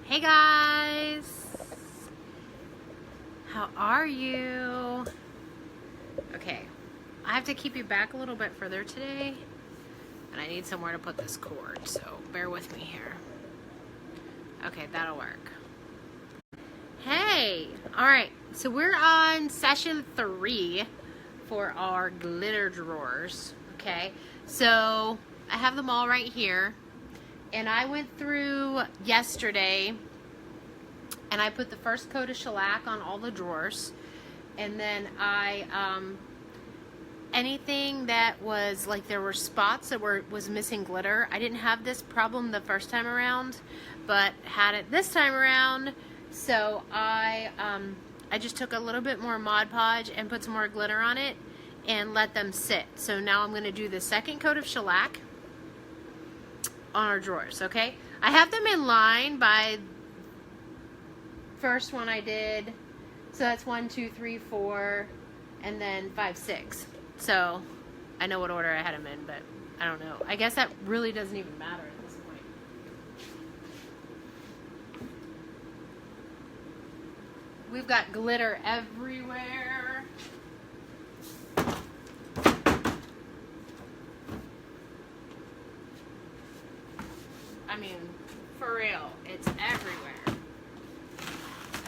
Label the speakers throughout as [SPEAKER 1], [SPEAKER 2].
[SPEAKER 1] Hey guys, how are you? Okay, I have to keep you back a little bit further today, and I need somewhere to put this cord, so bear with me here. Okay, that'll work. Hey, alright, so we're on session 3 for our glitter drawers, okay? So, I have them all right here. And I went through yesterday and I put the first coat of shellac on all the drawers. And then I, anything that was like there were spots that was missing glitter. I didn't have this problem the first time around, but had it this time around. So I just took a little bit more Mod Podge and put some more glitter on it and let them sit. So now I'm going to do the second coat of shellac on our drawers, okay? I have them in line by first one I did. So that's 1, 2, 3, 4, and then 5, 6. So I know what order I had them in, but I don't know. I guess that really doesn't even matter at this point. We've got glitter everywhere. I mean, for real, it's everywhere.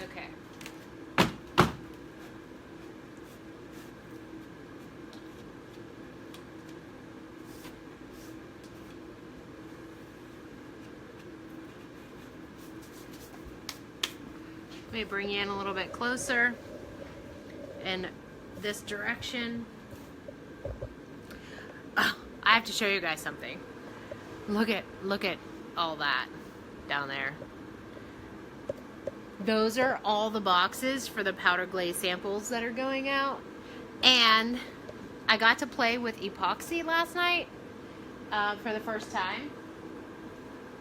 [SPEAKER 1] Okay. Let me bring you in a little bit closer in this direction. Oh, I have to show you guys something. Look at all that down there. Those are all the boxes for the powder glaze samples that are going out. And I got to play with epoxy last night for the first time.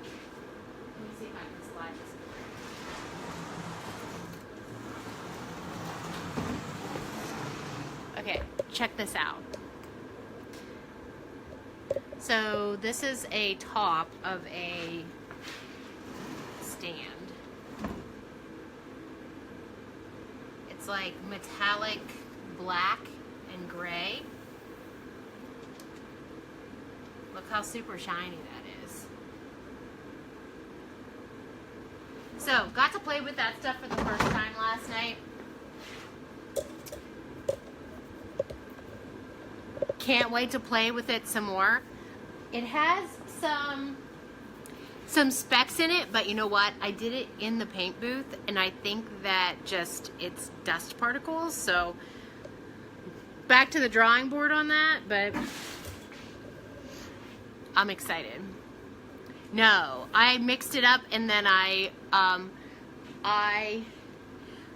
[SPEAKER 1] Let me see if I can slide this. Okay, check this out. So this is a top of a stand. It's like metallic black and gray. Look how super shiny that is. So, got to play with that stuff for the first time last night. Can't wait to play with it some more. It has some specs in it, but you know what? I did it in the paint booth, and I think that just it's dust particles. So back to the drawing board on that, but I'm excited. No, I mixed it up and then I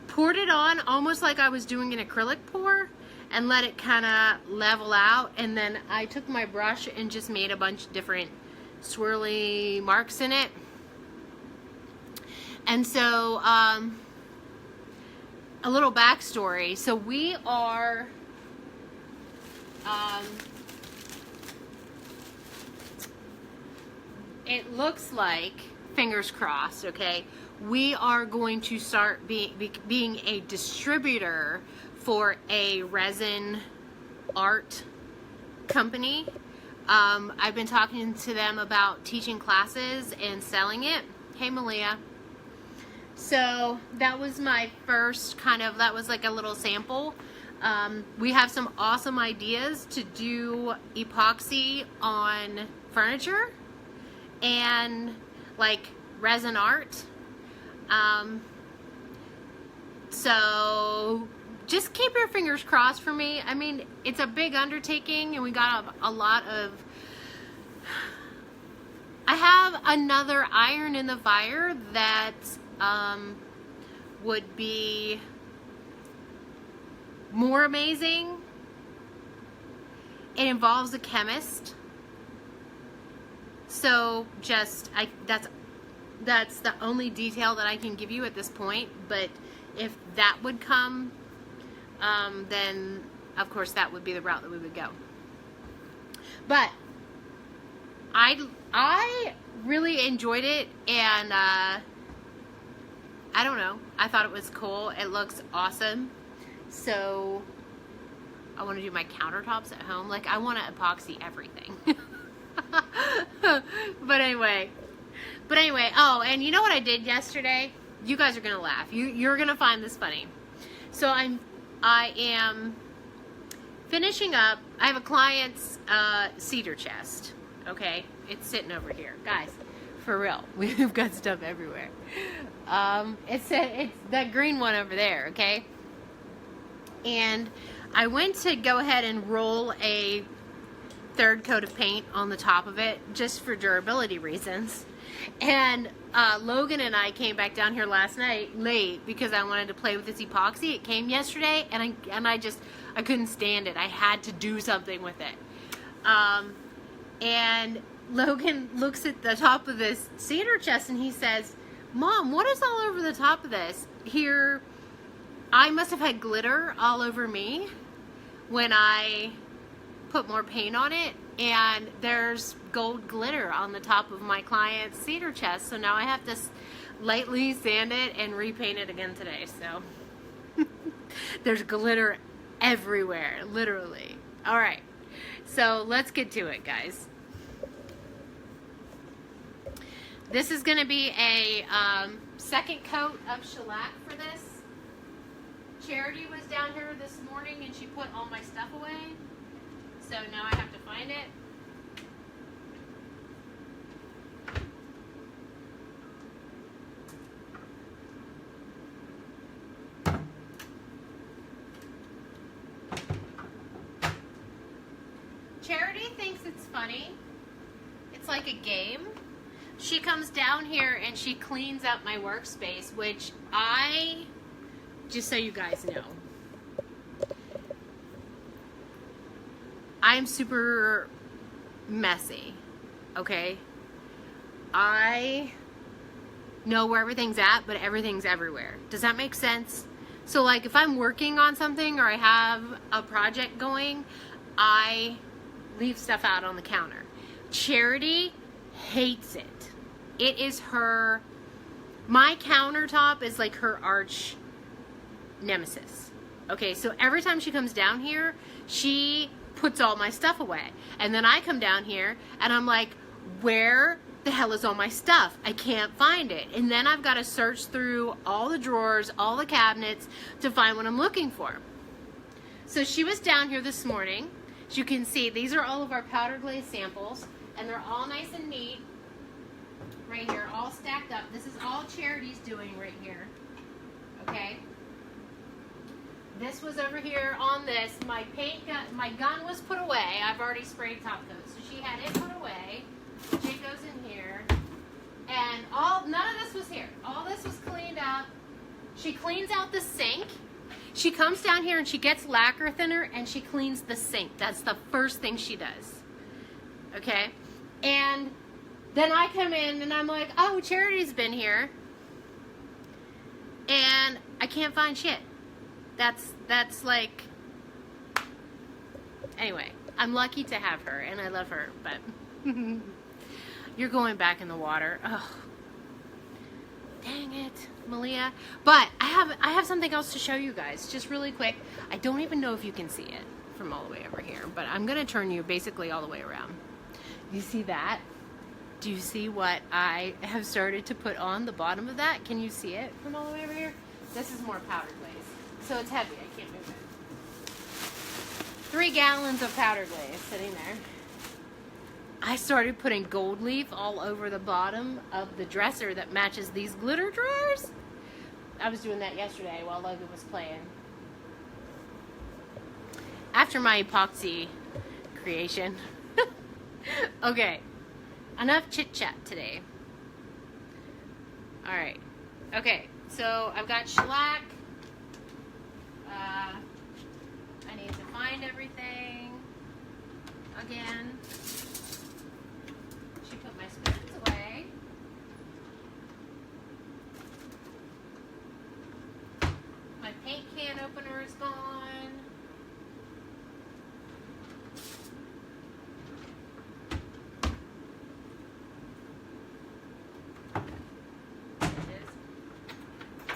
[SPEAKER 1] poured it on almost like I was doing an acrylic pour, and let it kind of level out, and then I took my brush and just made a bunch of different swirly marks in it. And so a little backstory. So we are it looks like, fingers crossed, okay, we are going to start being a distributor for a resin art company. I've been talking to them about teaching classes and selling it. Hey, Malia. So that was my first that was like a little sample. We have some awesome ideas to do epoxy on furniture and like resin art. So just keep your fingers crossed for me. I mean, it's a big undertaking, and we got a lot of... I have another iron in the fire that would be more amazing. It involves a chemist. So that's the only detail that I can give you at this point. But if that would come, then of course that would be the route that we would go. But I really enjoyed it, and I don't know. I thought it was cool. It looks awesome. So I want to do my countertops at home. Like, I want to epoxy everything. But anyway. Oh, and you know what I did yesterday? You guys are going to laugh. You're going to find this funny. So I am finishing up. I have a client's cedar chest. Okay? It's sitting over here. Guys, for real. We've got stuff everywhere. It's that green one over there, okay? And I went to go ahead and roll a third coat of paint on the top of it just for durability reasons. And Logan and I came back down here last night late because I wanted to play with this epoxy. It came yesterday, and I couldn't stand it. I had to do something with it. And Logan looks at the top of this cedar chest and he says, "Mom, what is all over the top of this? Here, I must have had glitter all over me when I put more paint on it, and there's gold glitter on the top of my client's cedar chest, so now I have to lightly sand it and repaint it again today." So there's glitter everywhere, literally. All right, so let's get to it, guys. This is going to be a second coat of shellac for this. Charity was down here this morning and she put all my stuff away. So now I have to find it. Charity thinks it's funny. It's like a game. She comes down here and she cleans up my workspace, which just so you guys know, I'm super messy, okay? I know where everything's at, but everything's everywhere. Does that make sense? So like if I'm working on something or I have a project going, I leave stuff out on the counter. Charity hates it. It is my countertop is like her arch nemesis. Okay, so every time she comes down here, she puts all my stuff away. And then I come down here and I'm like, where the hell is all my stuff? I can't find it. And then I've got to search through all the drawers, all the cabinets to find what I'm looking for. So she was down here this morning. As you can see, these are all of our powder glaze samples, and they're all nice and neat right here, all stacked up. This is all Charity's doing right here. Okay? This was over here on this. My gun was put away. I've already sprayed top coat. So she had it put away. It goes in here. And none of this was here. All this was cleaned up. She cleans out the sink. She comes down here and she gets lacquer thinner and she cleans the sink. That's the first thing she does. Okay? And then I come in and I'm like, oh, Charity's been here. And I can't find shit. That's like, anyway, I'm lucky to have her and I love her, but you're going back in the water. Oh, dang it, Malia. But I have something else to show you guys, just really quick. I don't even know if you can see it from all the way over here, but I'm gonna turn you basically all the way around. You see that? Do you see what I have started to put on the bottom of that? Can you see it from all the way over here? This is more powder glaze. So it's heavy, I can't move it. 3 gallons of powder glaze sitting there. I started putting gold leaf all over the bottom of the dresser that matches these glitter drawers. I was doing that yesterday while Logan was playing. After my epoxy creation. Okay, enough chit chat today. Alright, okay, so I've got shellac. I need to find everything again. She put my spoons away. My paint can opener is gone. There it is.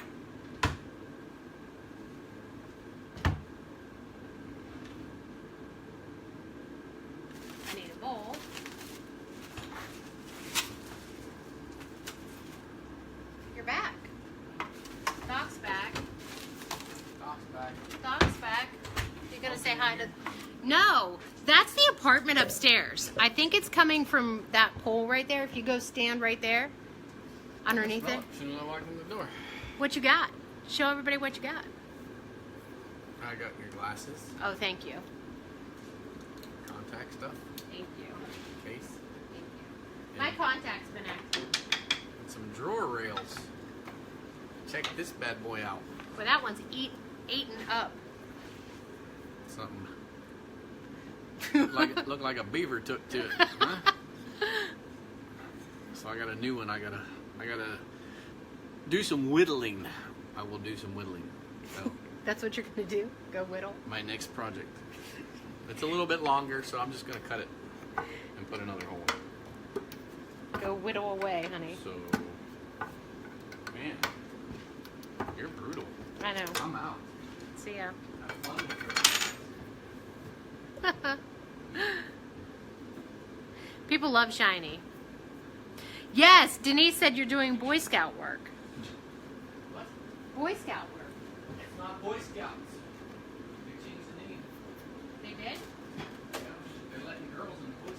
[SPEAKER 1] No, that's the apartment upstairs. I think it's coming from that pole right there. If you go stand right there, underneath it.
[SPEAKER 2] As soon as I walked in the door.
[SPEAKER 1] What you got? Show everybody what you got.
[SPEAKER 2] I got your glasses.
[SPEAKER 1] Oh, thank you.
[SPEAKER 2] Contact stuff.
[SPEAKER 1] Thank you.
[SPEAKER 2] Case.
[SPEAKER 1] Thank you. My contact's been active.
[SPEAKER 2] And some drawer rails. Check this bad boy out.
[SPEAKER 1] Well, that one's eaten up.
[SPEAKER 2] Something. Looked like a beaver took to it. Huh? So I got a new one. I gotta do some whittling. I will do some whittling. So
[SPEAKER 1] That's what you're gonna do? Go whittle?
[SPEAKER 2] my next project. It's a little bit longer, so I'm just gonna cut it and put another hole in.
[SPEAKER 1] Go whittle away, honey.
[SPEAKER 2] So, man, you're brutal.
[SPEAKER 1] I know.
[SPEAKER 2] I'm out.
[SPEAKER 1] See ya.
[SPEAKER 2] Have fun with her.
[SPEAKER 1] People love shiny. Yes, Denise said you're doing Boy Scout work.
[SPEAKER 2] What?
[SPEAKER 1] Boy Scout work.
[SPEAKER 2] It's not Boy Scouts. They changed the name.
[SPEAKER 1] They did?
[SPEAKER 2] Yeah, they're letting girls in the Boy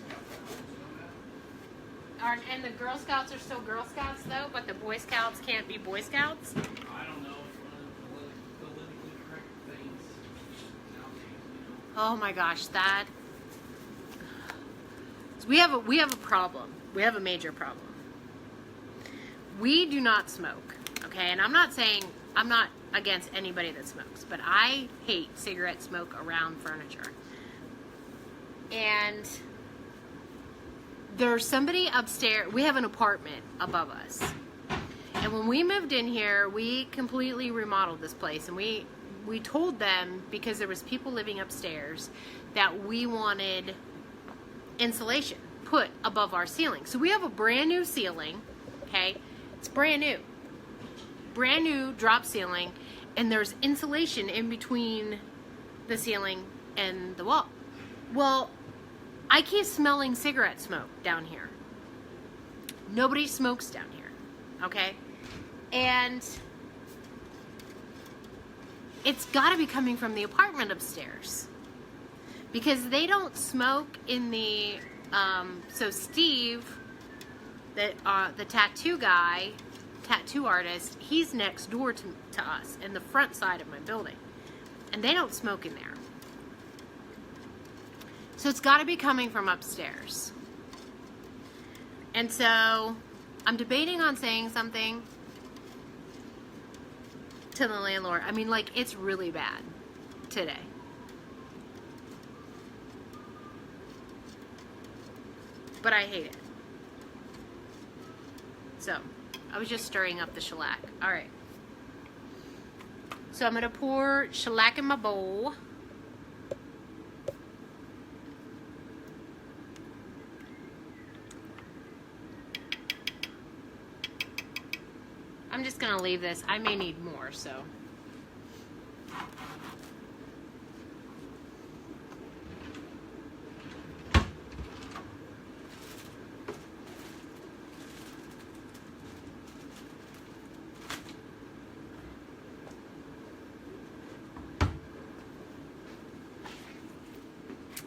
[SPEAKER 2] Scouts.
[SPEAKER 1] And the Girl Scouts are still Girl Scouts though, but the Boy Scouts can't be Boy Scouts?
[SPEAKER 2] I don't know. It's one of the politically correct things nowadays, you know.
[SPEAKER 1] Oh my gosh, that. So we have a problem. We have a major problem. We do not smoke, okay? And I'm not against anybody that smokes, but I hate cigarette smoke around furniture. And there's somebody upstairs. We have an apartment above us. And when we moved in here, we completely remodeled this place. And we told them, because there was people living upstairs, that we wanted insulation put above our ceiling. So we have a brand new ceiling, okay? It's brand new. Brand new drop ceiling. And there's insulation in between the ceiling and the wall. Well, I keep smelling cigarette smoke down here. Nobody smokes down here, okay? And it's got to be coming from the apartment upstairs, because they don't smoke in the. So Steve, the tattoo guy, tattoo artist, he's next door to us in the front side of my building, and they don't smoke in there. So it's got to be coming from upstairs. And so I'm debating on saying something to the landlord. I mean, like, it's really bad today. But I hate it. So I was just stirring up the shellac. All right. So I'm going to pour shellac in my bowl. I'm just gonna leave this. I may need more, so.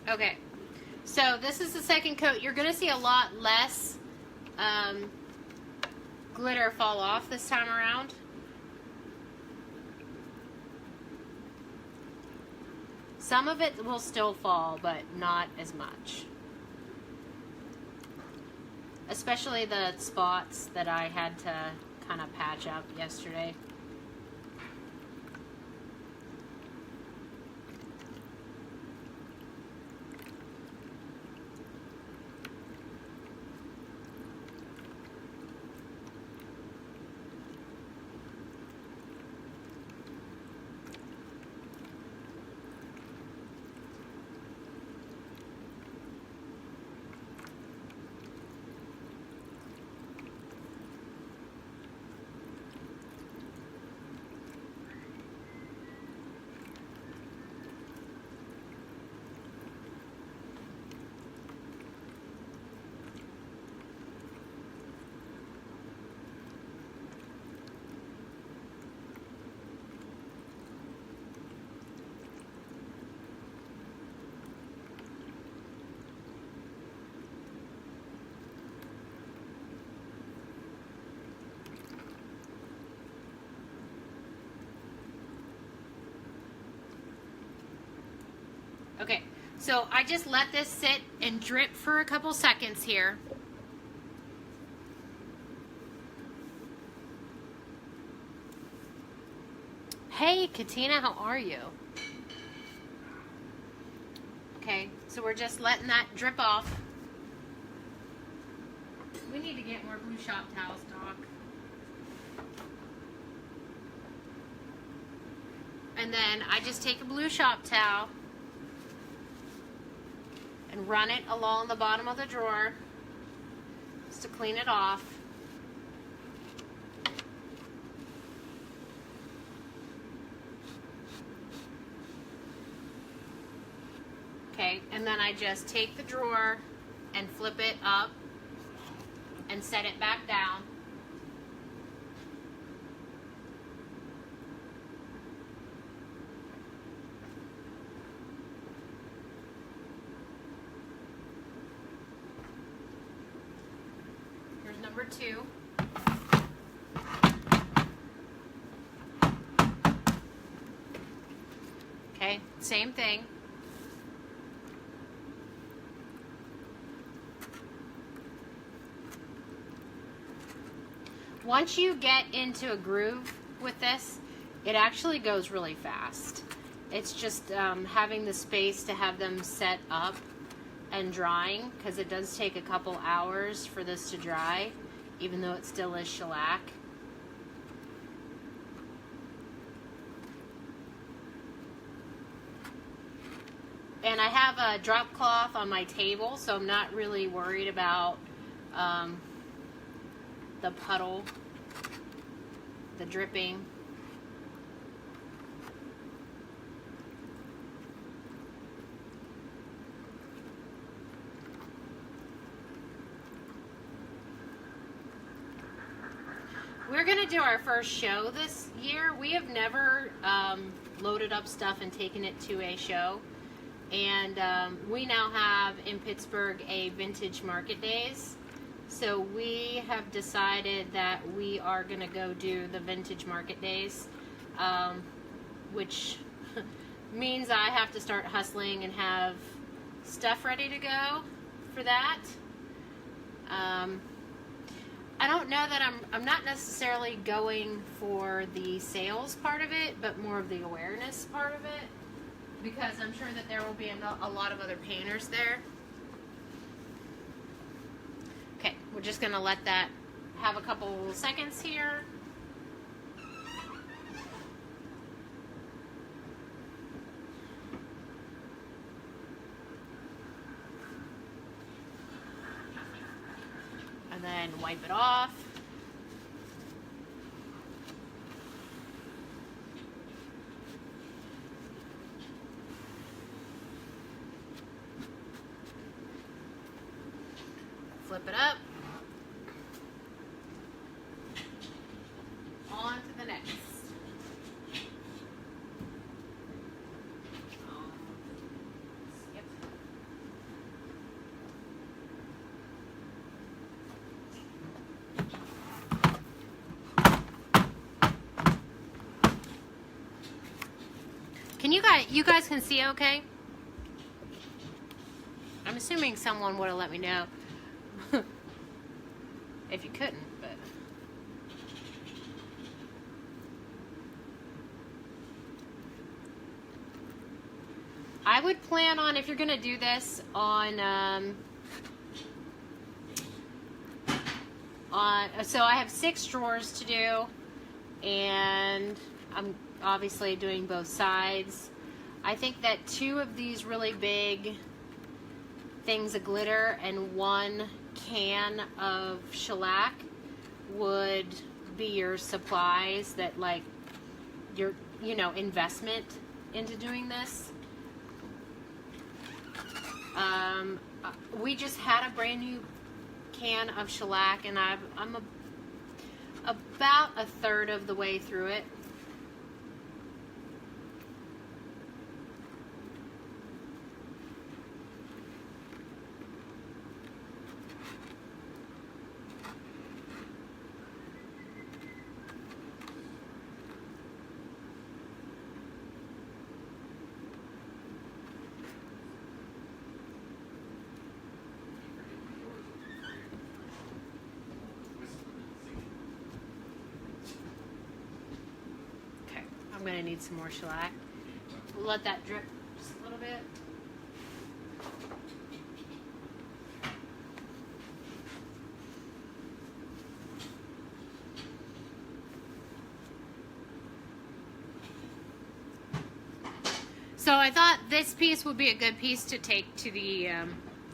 [SPEAKER 1] Okay, so this is the second coat. You're gonna see a lot less glitter fall off this time around. Some of it will still fall, but not as much. Especially the spots that I had to kind of patch up yesterday. So I just let this sit and drip for a couple seconds here. Hey, Katina, how are you? Okay, so we're just letting that drip off. We need to get more Blue Shop towels, Doc. And then I just take a Blue Shop towel and run it along the bottom of the drawer just to clean it off. Okay, and then I just take the drawer and flip it up and set it back down. Here's number 2. Okay, same thing. Once you get into a groove with this, it actually goes really fast. It's just having the space to have them set up and drying, because it does take a couple hours for this to dry, even though it still is shellac. And I have a drop cloth on my table, so I'm not really worried about the puddle, the dripping. We're going to do our first show this year. We have never loaded up stuff and taken it to a show. And we now have in Pittsburgh a vintage market days. So we have decided that we are going to go do the vintage market days, which means I have to start hustling and have stuff ready to go for that. I don't know that I'm not necessarily going for the sales part of it, but more of the awareness part of it, because I'm sure that there will be a lot of other painters there. Okay, we're just going to let that have a couple seconds here. And then wipe it off. Flip it up. On to the next. Skip. Can you guys can see okay? I'm assuming someone would have let me know. If you couldn't, but I would plan on, if you're going to do this on so I have 6 drawers to do, and I'm obviously doing both sides. I think that 2 of these really big things of glitter and 1 can of shellac would be your supplies, that like your investment into doing this. We just had a brand new can of shellac, and I'm about a third of the way through it. I'm gonna need some more shellac. We'll let that drip just a little bit. So I thought this piece would be a good piece to take to the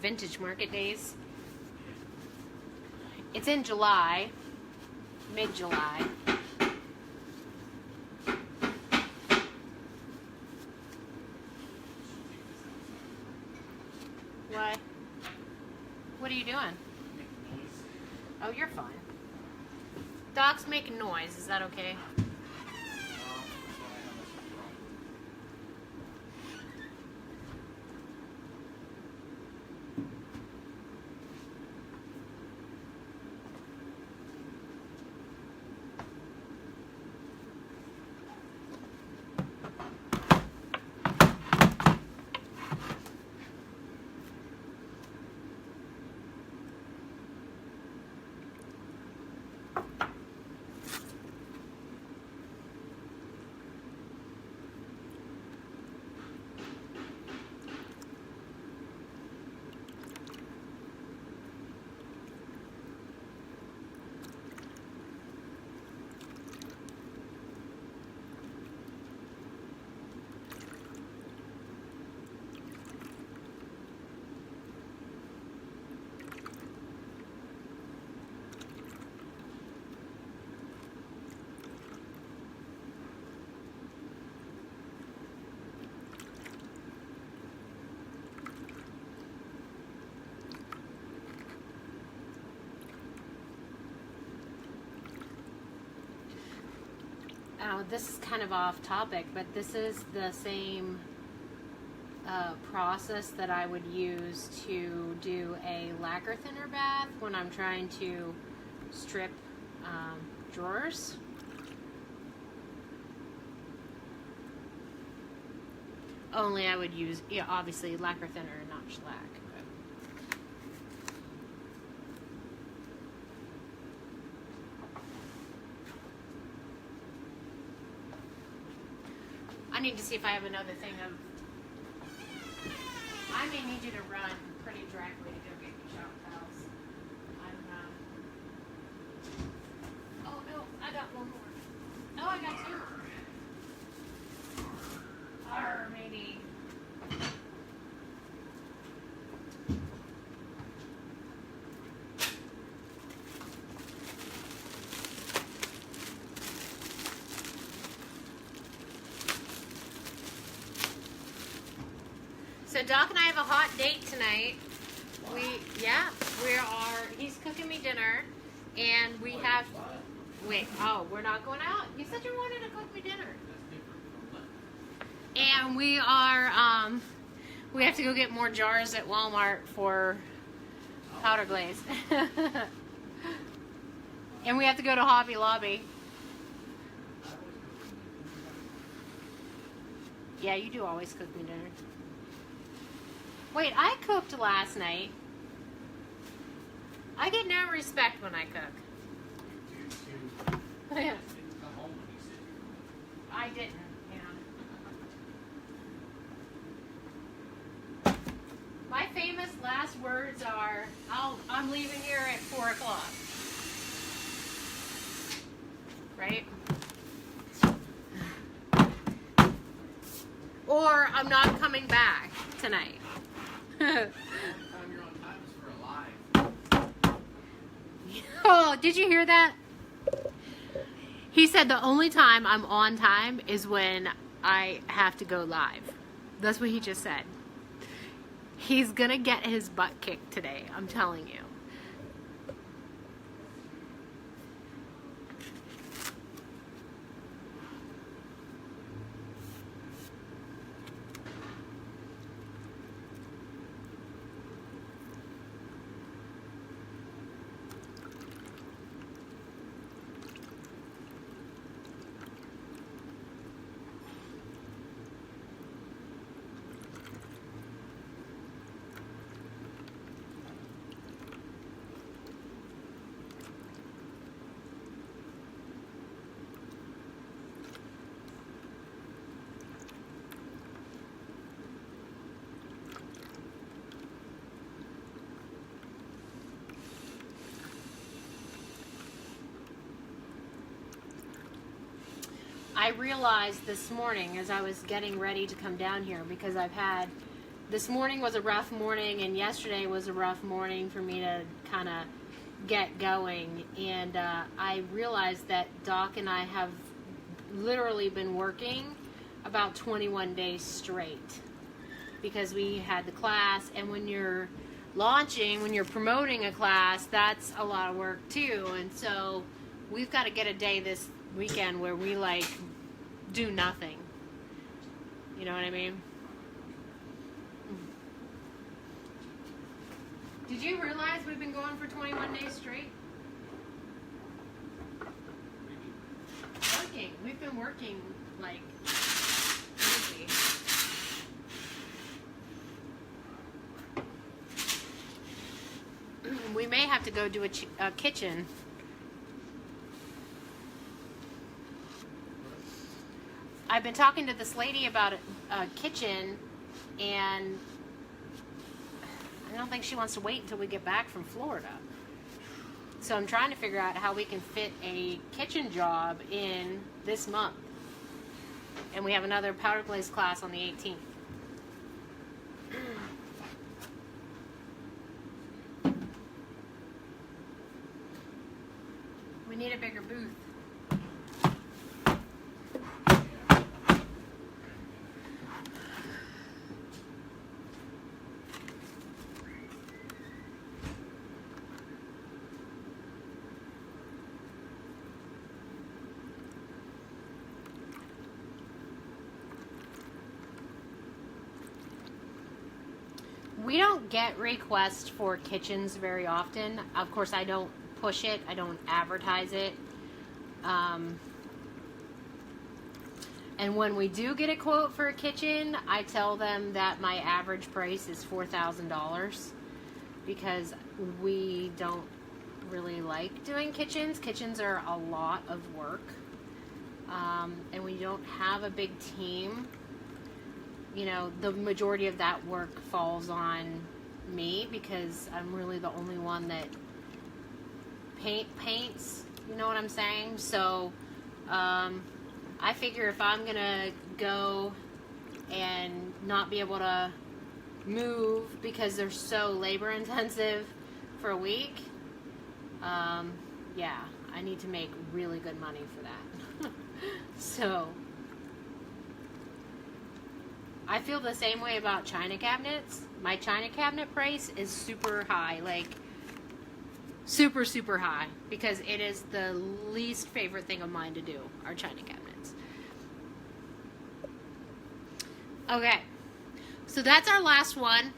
[SPEAKER 1] vintage market days. It's in July, mid-July. What? What are you doing? Oh, you're fine. Doc's making noise. Is that okay? Oh, this is kind of off topic, but this is the same process that I would use to do a lacquer thinner bath when I'm trying to strip drawers. Only I would use, yeah, obviously lacquer thinner, not shellac. I need to see if I have another thing of. I may need you to run pretty directly to go get me shower towels. Oh no, I got one more. Oh, I got two. Or maybe. So Doc and I have a hot date tonight. He's cooking me dinner, and we have, we're not going out. You said you wanted to cook me dinner. And we have to go get more jars at Walmart for powder glaze. And we have to go to Hobby Lobby. Yeah, you do always cook me dinner. Wait, I cooked last night. I get no respect when I cook. I didn't, yeah. My famous last words are, I'm leaving here at 4 o'clock. Right? Or I'm not coming back tonight. Oh, did you hear that? He said the only time I'm on time is when I have to go live. That's what he just said. He's gonna get his butt kicked today, I'm telling you. I realized this morning as I was getting ready to come down here, because this morning was a rough morning and yesterday was a rough morning for me to kind of get going, and I realized that Doc and I have literally been working about 21 days straight, because we had the class, and when you're promoting a class, that's a lot of work too. And so we've got to get a day this weekend where we like do nothing. You know what I mean? Did you realize we've been going for 21 days straight? Working. We've been working like crazy. We may have to go do a kitchen. I've been talking to this lady about a kitchen, and I don't think she wants to wait until we get back from Florida. So I'm trying to figure out how we can fit a kitchen job in this month. And we have another powder glaze class on the 18th. We need a bigger booth. We don't get requests for kitchens very often. Of course, I don't push it. I don't advertise it. And when we do get a quote for a kitchen, I tell them that my average price is $4,000, because we don't really like doing kitchens. Kitchens are a lot of work. And we don't have a big team. You know, the majority of that work falls on me, because I'm really the only one that paints, you know what I'm saying? So I figure if I'm gonna go and not be able to move because they're so labor intensive for a week, yeah, I need to make really good money for that. So I feel the same way about china cabinets. My china cabinet price is super high, like super, super high, because it is the least favorite thing of mine to do, are china cabinets. Okay, so that's our last one.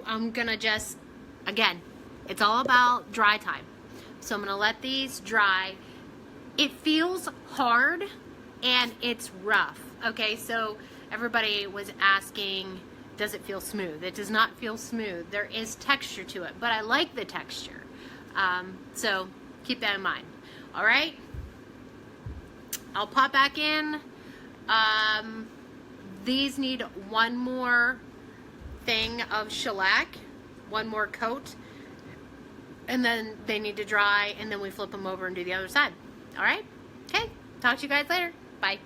[SPEAKER 1] I'm gonna just, again, it's all about dry time. So I'm gonna let these dry. It feels hard and it's rough. Okay, so everybody was asking, does it feel smooth? It does not feel smooth. There is texture to it, but I like the texture. So keep that in mind. All right, I'll pop back in. These need one more thing of shellac, one more coat, and then they need to dry, and then we flip them over and do the other side. All right? Okay, talk to you guys later. Bye.